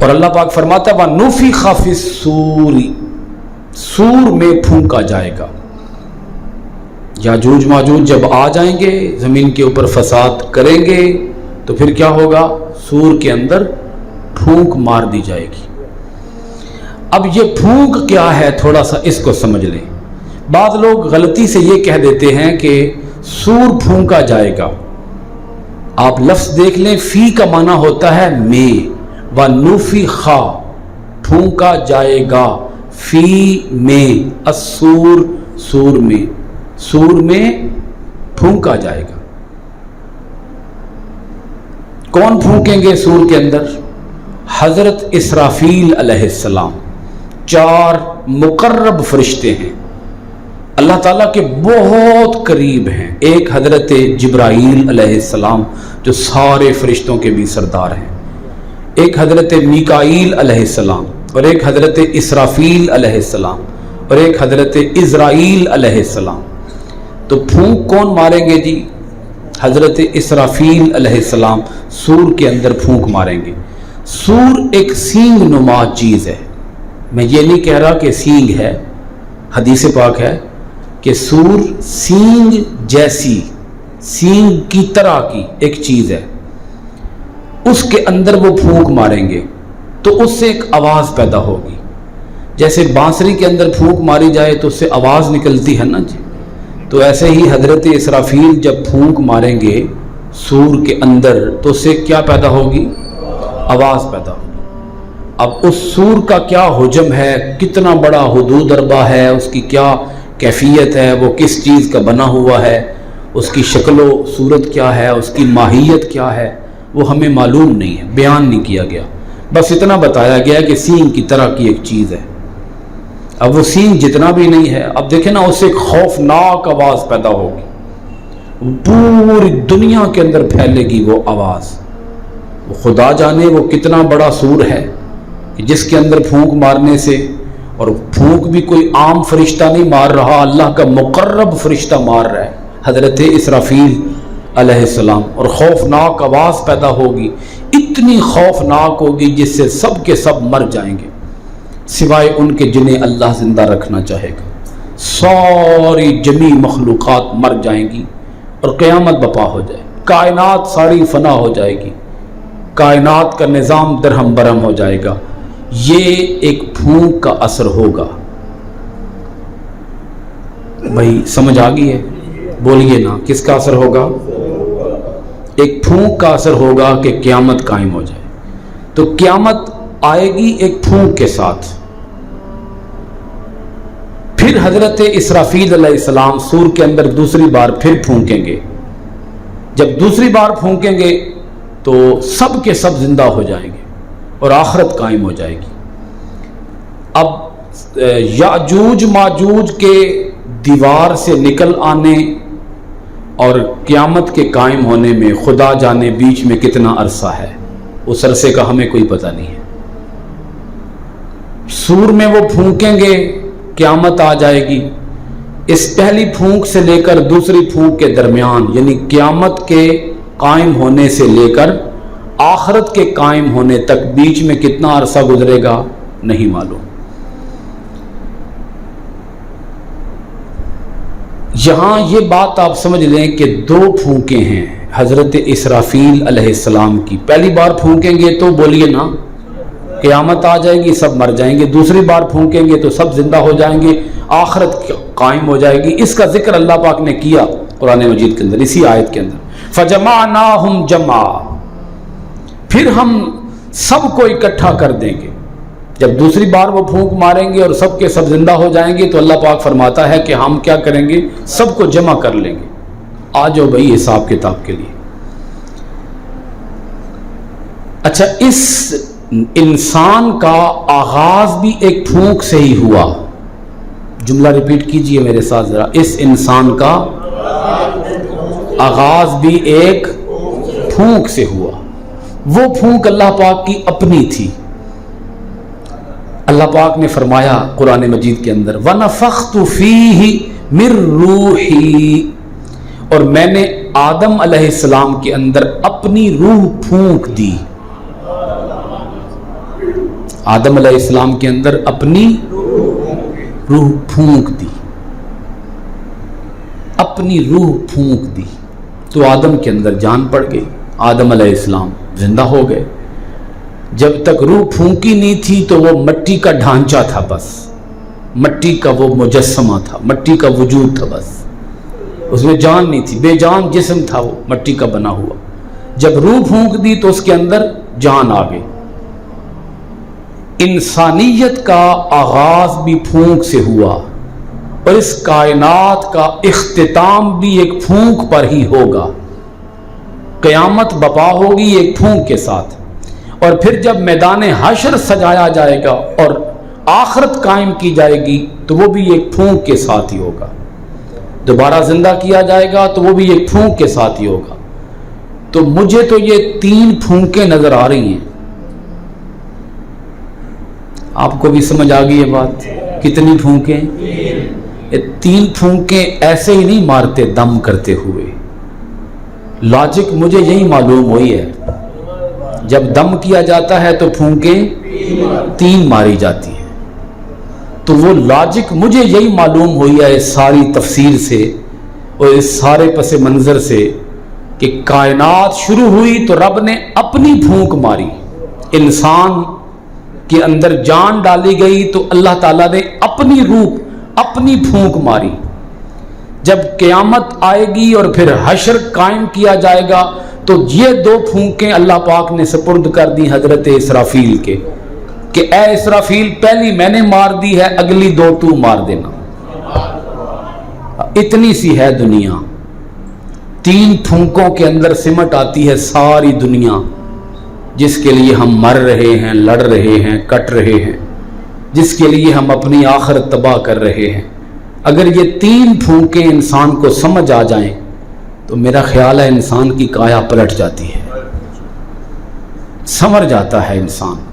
اور اللہ پاک فرماتا ہے وَنُفِخَ فِي الصُّورِ، سور میں پھونکا جائے گا۔ یاجوج ماجوج جب آ جائیں گے، زمین کے اوپر فساد کریں گے، تو پھر کیا ہوگا؟ سور کے اندر پھونک مار دی جائے گی۔ اب یہ پھونک کیا ہے تھوڑا سا اس کو سمجھ لیں۔ بعض لوگ غلطی سے یہ کہہ دیتے ہیں کہ سور پھونکا جائے گا۔ آپ لفظ دیکھ لیں، فی کا معنی ہوتا ہے میں، وَنُفِخَ پھونکا جائے گا، فی میں، السور سور میں، سور میں پھونکا جائے گا۔ کون پھونکیں گے سور کے اندر؟ حضرت اسرافیل علیہ السلام، 4 مقرب فرشتے ہیں، اللہ تعالیٰ کے بہت قریب ہیں۔ ایک حضرت جبرائیل علیہ السلام جو سارے فرشتوں کے بھی سردار ہیں، ایک حضرت میکائیل علیہ السلام، اور ایک حضرت اسرافیل علیہ السلام، اور ایک حضرت عزرائیل علیہ السلام۔ تو پھونک کون ماریں گے جی؟ حضرت اسرافیل علیہ السلام سور کے اندر پھونک ماریں گے۔ سور ایک سینگ نما چیز ہے، میں یہ نہیں کہہ رہا کہ سینگ ہے، حدیث پاک ہے کہ سور سینگ جیسی، سینگ کی طرح کی ایک چیز ہے، اس کے اندر وہ پھونک ماریں گے تو اس سے ایک آواز پیدا ہوگی۔ جیسے بانسری کے اندر پھونک ماری جائے تو اس سے آواز نکلتی ہے نا جی، تو ایسے ہی حضرت اسرافیل جب پھونک ماریں گے سور کے اندر تو اس سے کیا پیدا ہوگی؟ آواز پیدا ہوگی۔ اب اس سور کا کیا حجم ہے، کتنا بڑا حدود اربا ہے، اس کی کیا کیفیت ہے، وہ کس چیز کا بنا ہوا ہے، اس کی شکل و صورت کیا ہے، اس کی ماہیت کیا ہے، وہ ہمیں معلوم نہیں ہے، بیان نہیں کیا گیا، بس اتنا بتایا گیا کہ سینگ کی طرح کی ایک چیز ہے۔ اب وہ سینگ جتنا بھی نہیں ہے، اب دیکھیں نا، اس سے ایک خوفناک آواز پیدا ہوگی، پوری دنیا کے اندر پھیلے گی وہ آواز۔ وہ خدا جانے وہ کتنا بڑا سور ہے کہ جس کے اندر پھونک مارنے سے، اور پھونک بھی کوئی عام فرشتہ نہیں مار رہا، اللہ کا مقرب فرشتہ مار رہا ہے، حضرت اسرافیل علیہ السلام، اور خوفناک آواز پیدا ہوگی، اتنی خوفناک ہوگی جس سے سب کے سب مر جائیں گے سوائے ان کے جنہیں اللہ زندہ رکھنا چاہے گا۔ ساری جمی مخلوقات مر جائیں گی اور قیامت بپا ہو جائے، کائنات ساری فنا ہو جائے گی، کائنات کا نظام درہم برہم ہو جائے گا۔ یہ ایک پھونک کا اثر ہوگا۔ بھائی سمجھ آ گئی ہے؟ بولیے نا، کس کا اثر ہوگا؟ ایک پھونک کا اثر ہوگا کہ قیامت قائم ہو جائے۔ تو قیامت آئے گی ایک پھونک کے ساتھ۔ پھر حضرت اسرافیل علیہ السلام سور کے اندر دوسری بار پھر پھونکیں گے۔ جب دوسری بار پھونکیں گے تو سب کے سب زندہ ہو جائیں گے اور آخرت قائم ہو جائے گی۔ اب یاجوج ماجوج کے دیوار سے نکل آنے اور قیامت کے قائم ہونے میں خدا جانے بیچ میں کتنا عرصہ ہے، اس عرصے کا ہمیں کوئی پتہ نہیں ہے۔ سور میں وہ پھونکیں گے، قیامت آ جائے گی۔ اس پہلی پھونک سے لے کر دوسری پھونک کے درمیان، یعنی قیامت کے قائم ہونے سے لے کر آخرت کے قائم ہونے تک بیچ میں کتنا عرصہ گزرے گا نہیں معلوم۔ یہاں یہ بات آپ سمجھ لیں کہ 2 پھونکیں ہیں حضرت اسرافیل علیہ السلام کی۔ پہلی بار پھونکیں گے تو بولیے نا قیامت آ جائے گی، سب مر جائیں گے۔ دوسری بار پھونکیں گے تو سب زندہ ہو جائیں گے، آخرت قائم ہو جائے گی۔ اس کا ذکر اللہ پاک نے کیا قرآن مجید کے اندر، اسی آیت کے اندر، فَجَمَعْنَاهُمْ جَمْعًا، پھر ہم سب کو اکٹھا کر دیں گے۔ جب دوسری بار وہ پھونک ماریں گے اور سب کے سب زندہ ہو جائیں گے تو اللہ پاک فرماتا ہے کہ ہم کیا کریں گے، سب کو جمع کر لیں گے، آ جاؤ بھائی حساب کتاب کے لیے۔ اچھا، اس انسان کا آغاز بھی ایک پھونک سے ہی ہوا۔ جملہ ریپیٹ کیجئے میرے ساتھ ذرا، اس انسان کا آغاز بھی ایک پھونک سے ہوا۔ وہ پھونک اللہ پاک کی اپنی تھی۔ اللہ پاک نے فرمایا قرآن مجید کے اندر، وَنَفَخْتُ فِيهِ مِن رُوحِي، اور میں نے آدم علیہ السلام کے اندر اپنی روح پھونک دی۔ آدم علیہ السلام کے اندر اپنی روح پھونک دی، اپنی روح پھونک دی تو آدم کے اندر جان پڑ گئی، آدم علیہ السلام زندہ ہو گئے۔ جب تک روح پھونکی نہیں تھی تو وہ مٹی کا ڈھانچہ تھا، بس مٹی کا وہ مجسمہ تھا، مٹی کا وجود تھا، بس اس میں جان نہیں تھی، بے جان جسم تھا وہ مٹی کا بنا ہوا۔ جب روح پھونک دی تو اس کے اندر جان آ گئی۔ انسانیت کا آغاز بھی پھونک سے ہوا اور اس کائنات کا اختتام بھی ایک پھونک پر ہی ہوگا۔ قیامت بپا ہوگی ایک پھونک کے ساتھ، اور پھر جب میدان حشر سجایا جائے گا اور آخرت قائم کی جائے گی تو وہ بھی ایک پھونک کے ساتھ ہی ہوگا۔ دوبارہ زندہ کیا جائے گا تو وہ بھی ایک پھونک کے ساتھ ہی ہوگا۔ تو مجھے تو یہ 3 پھونکیں نظر آ رہی ہیں، آپ کو بھی سمجھ آ گئی یہ بات؟ کتنی پھونکیں؟ یہ 3 پھونکیں ایسے ہی نہیں مارتے دم کرتے ہوئے، لاجک مجھے یہی معلوم ہوئی ہے، جب دم کیا جاتا ہے تو پھونکیں 3 ماری جاتی ہیں۔ تو وہ لاجک مجھے یہی معلوم ہوئی ہے اس ساری تفسیر سے اور اس سارے پس منظر سے کہ کائنات شروع ہوئی تو رب نے اپنی پھونک ماری، انسان کے اندر جان ڈالی گئی تو اللہ تعالیٰ نے اپنی روح، اپنی پھونک ماری۔ جب قیامت آئے گی اور پھر حشر قائم کیا جائے گا تو یہ 2 پھونکیں اللہ پاک نے سپرد کر دی حضرت اسرافیل کے کہ اے اسرافیل پہلی میں نے مار دی ہے، اگلی 2 تو مار دینا۔ اتنی سی ہے دنیا، 3 پھونکوں کے اندر سمٹ آتی ہے ساری دنیا، جس کے لیے ہم مر رہے ہیں، لڑ رہے ہیں، کٹ رہے ہیں، جس کے لیے ہم اپنی آخرت تباہ کر رہے ہیں۔ اگر یہ 3 پھونکیں انسان کو سمجھ آ جائیں تو میرا خیال ہے انسان کی کایا پلٹ جاتی ہے، سنور جاتا ہے انسان۔